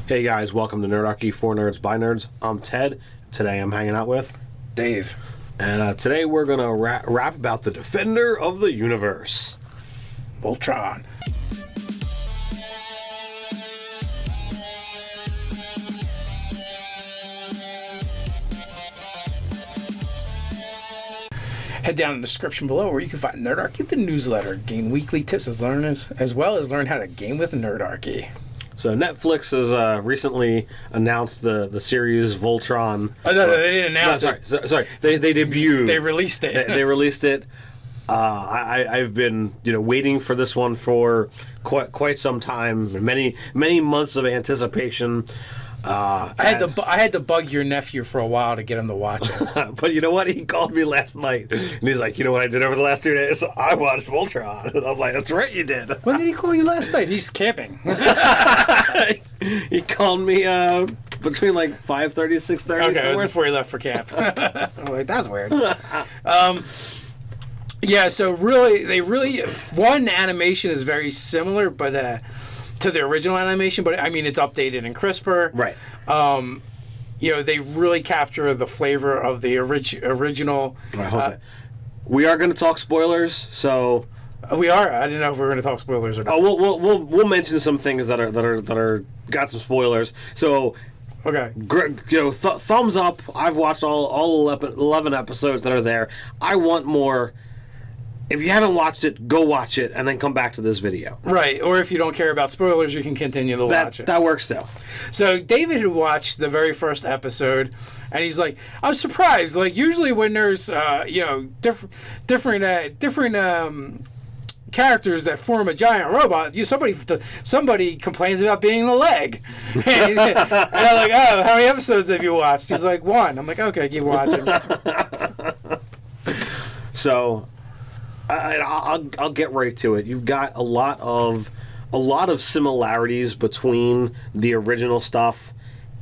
Hey guys, welcome to Nerdarchy for Nerds by Nerds. I'm Ted. Today I'm hanging out with Dave. And today we're going to rap about the Defender of the Universe, Voltron. Head down in the description below where you can find Nerdarchy, the newsletter, gain weekly tips as well as learn how to game with Nerdarchy. So Netflix has recently announced the series Voltron. Oh, no, they didn't announce it. Sorry. They debuted. They released it. They released it. I've been waiting for this one for quite some time. Many months of anticipation. I had to bug your nephew for a while to get him to watch it. But you know what? He called me last night, and he's like, "You know what I did over the last 2 days? I watched Voltron." And I'm like, "That's right, you did." When did he call you last night? He's camping. He called me between like 5:30, 6:30. Okay, it was before he left for camp. I'm like, that's weird. Yeah, so one animation is very similar, but to the original animation, but I mean it's updated and crisper. Right. They really capture the flavor of the original. Right, hold on. We are going to talk spoilers, so we are. I didn't know if we were going to talk spoilers or not. Oh, we'll mention some things that are got some spoilers. So okay, thumbs up. I've watched all 11 episodes that are there. I want more. If you haven't watched it, go watch it and then come back to this video. Right, or if you don't care about spoilers, you can continue to watch it. That works too. So David had watched the very first episode, and he's like, "I'm surprised. Like usually when there's different characters that form a giant robot, somebody complains about being the leg." And I'm like, "Oh, how many episodes have you watched?" He's like, "1." I'm like, "Okay, keep watching." So. I'll get right to it. You've got a lot of similarities between the original stuff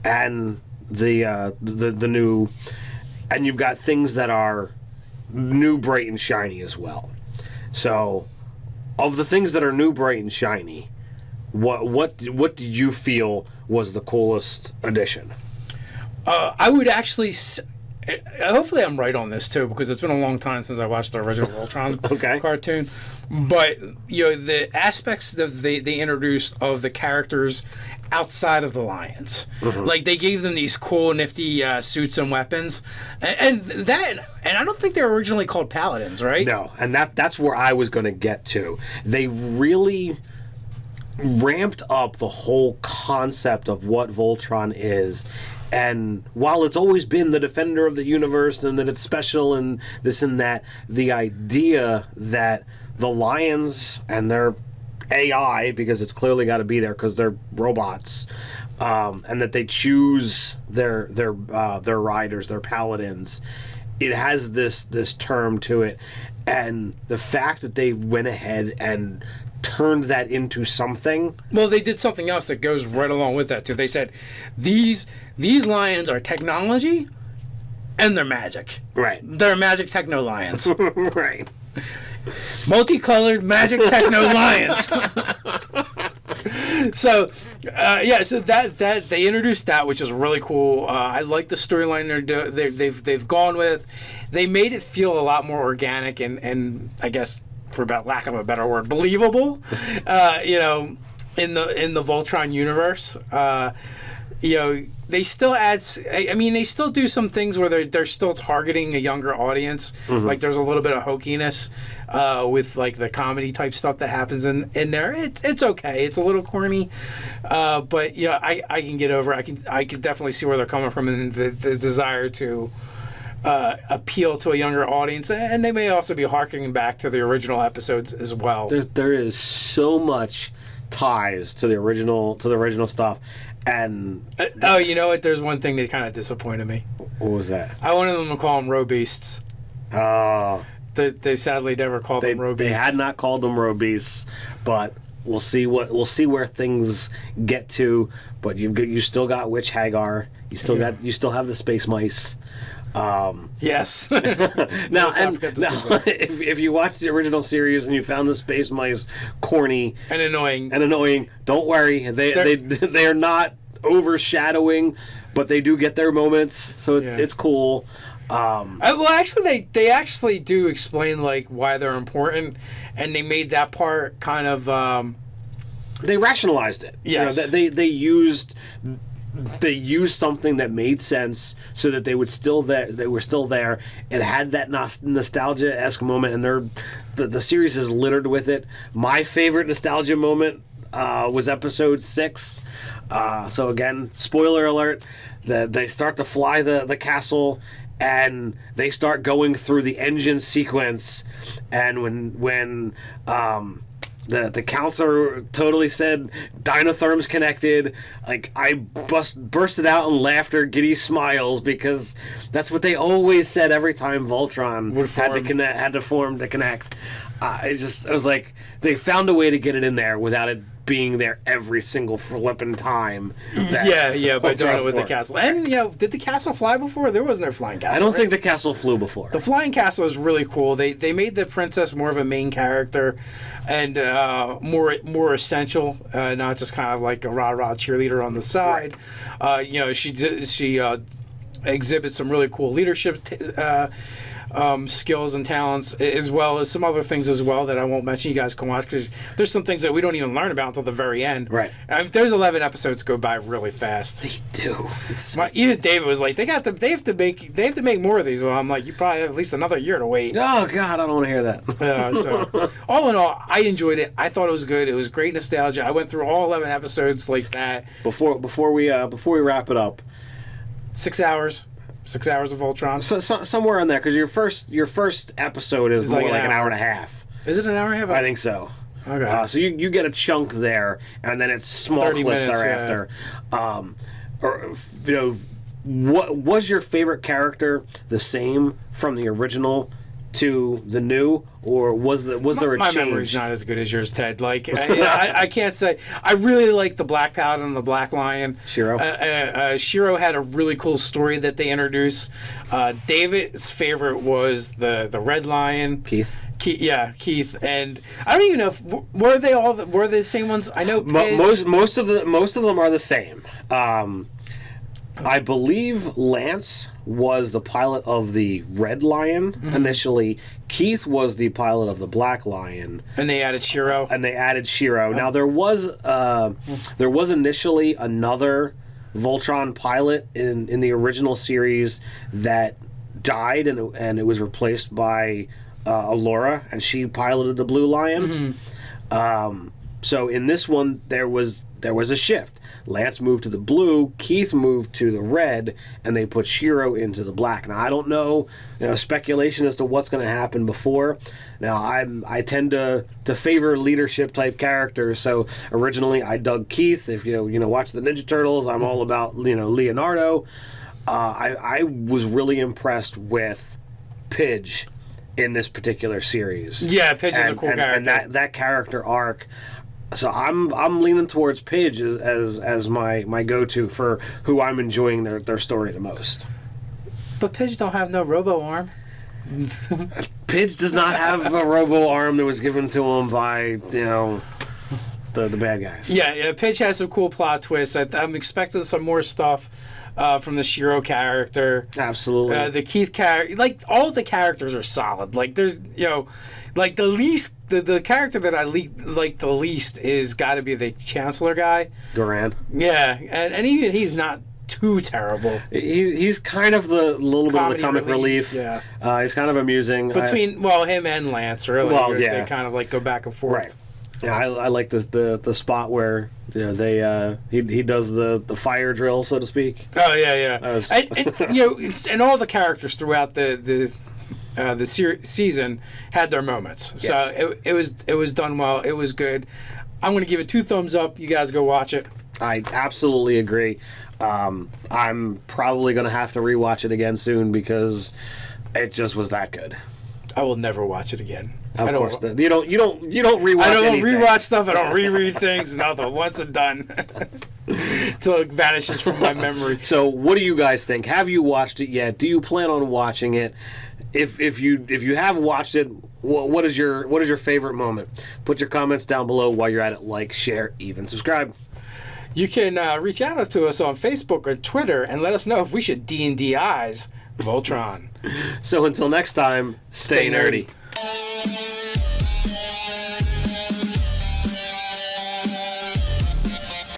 and the new, and you've got things that are new, bright, and shiny as well. So, of the things that are new, bright, and shiny, what do you feel was the coolest addition? I would actually. Hopefully I'm right on this too, because it's been a long time since I watched the original Voltron cartoon. But the aspects that they introduced of the characters outside of the Lions, like they gave them these cool, nifty suits and weapons, and I don't think they were originally called Paladins, right? No, and that's where I was going to get to. They really ramped up the whole concept of what Voltron is. And while it's always been the Defender of the Universe and that it's special and this and that, the idea that the Lions and their AI, because it's clearly got to be there because they're robots, and that they choose their riders, their paladins, it has this term to it. And the fact that they went ahead and turned that into something. Well, they did something else that goes right along with that too. They said these lions are technology and they're magic. Right. They're magic techno lions. Right. Multicolored magic techno lions. So that they introduced that, which is really cool. I like the storyline they've gone with. They made it feel a lot more organic and I guess, for about lack of a better word, believable. In the Voltron universe, they still they still do some things where they're still targeting a younger audience. Like there's a little bit of hokiness with like the comedy type stuff that happens in there. It's okay. It's a little corny, but I can get over it. I can definitely see where they're coming from and the desire to appeal to a younger audience, and they may also be harkening back to the original episodes as well. There is so much ties to the original stuff, and you know what? There's one thing that kind of disappointed me. What was that? I wanted them to call them robeasts. Oh, they sadly never called them robeasts. They had not called them robeasts, but we'll see where things get to. But you still got Witch Hagar. You still have the space mice. Yes. Now, if you watch the original series and you found the space mice corny and annoying, don't worry. They are not overshadowing, but they do get their moments, so it's cool. Well, actually, they actually do explain like why they're important, and they made that part kind of. They rationalized it. Yes, they used something that made sense so that they were still there. It had that nostalgia-esque moment, and the series is littered with it. My favorite nostalgia moment was episode 6. So again, spoiler alert: they start to fly the castle, and they start going through the engine sequence, and when the counselor totally said Dinotherm's connected, like I bursted out in laughter, giddy smiles, because that's what they always said every time Voltron had to form to connect. I was like, they found a way to get it in there without it being there every single flipping time. By doing it with the castle. And did the castle fly before? There was no flying castle. I don't think the castle flew before. The flying castle is really cool. They made the princess more of a main character, and more essential, not just kind of like a rah-rah cheerleader on the side. Right. She exhibits some really cool leadership skills and talents, as well as some other things as well that I won't mention. You guys can watch, because there's some things that we don't even learn about until the very end. Right. There's 11 episodes go by really fast. They do. Even David was like, they have to make more of these. Well, I'm like, you probably have at least another year to wait. Oh God, I don't want to hear that. So all in all, I enjoyed it. I thought it was good. It was great nostalgia. I went through all 11 episodes like that. Before we wrap it up, 6 hours. 6 hours of Voltron. So somewhere in there, because your first episode is more like an hour and a half. Is it an hour and a half? I think so. Okay. So you get a chunk there, and then it's small clips thereafter. Yeah. What was your favorite character the same from the original to the new, or was there a change? My memory's not as good as yours, Ted. Like I can't say. I really like the Black Paladin and the Black Lion. Shiro. Shiro had a really cool story that they introduced. David's favorite was the Red Lion. Keith. Keith, and I don't even know if were they the same ones. I know most of them are the same. I believe Lance was the pilot of the Red Lion initially. Keith was the pilot of the Black Lion, and they added Shiro. Now there was initially another Voltron pilot in the original series that died, and it was replaced by Allura, and she piloted the Blue Lion. So in this one, there was a shift. Lance moved to the blue, Keith moved to the red, and they put Shiro into the black. Now I don't know, speculation as to what's going to happen before. Now I tend to favor leadership type characters. So originally I dug Keith. If watch the Ninja Turtles, I'm all about Leonardo. I was really impressed with Pidge in this particular series. Yeah, Pidge is a cool character. And that character arc. So I'm leaning towards Pidge as my go-to for who I'm enjoying their story the most. But Pidge don't have no robo arm. Pidge does not have a robo arm that was given to him by the bad guys. Yeah. Pidge has some cool plot twists. I'm expecting some more stuff from the Shiro character. Absolutely. The Keith character, like all the characters are solid. Like there's like the least. The character that I like the least is got to be the Chancellor guy. Duran. Yeah, and even he's not too terrible. He's kind of the little bit of the comic relief. Yeah. He's kind of amusing. Between him and Lance, really. Well, yeah. They kind of like go back and forth. Right. Yeah, I like the spot where he does the fire drill, so to speak. Oh yeah. And all the characters throughout the season had their moments. Yes. So it was done well. It was good. I'm going to give it 2 thumbs up. You guys go watch it. I absolutely agree. I'm probably going to have to rewatch it again soon because it just was that good. I will never watch it again. Of course, you don't rewatch. I don't anything. rewatch stuff. I don't reread things. Nothing. Once and done, until it vanishes from my memory. So, what do you guys think? Have you watched it yet? Do you plan on watching it? If you have watched it, what is your favorite moment? Put your comments down below while you're at it. Like, share, even subscribe. You can reach out to us on Facebook or Twitter and let us know if we should D&D eyes Voltron. So until next time, stay nerdy.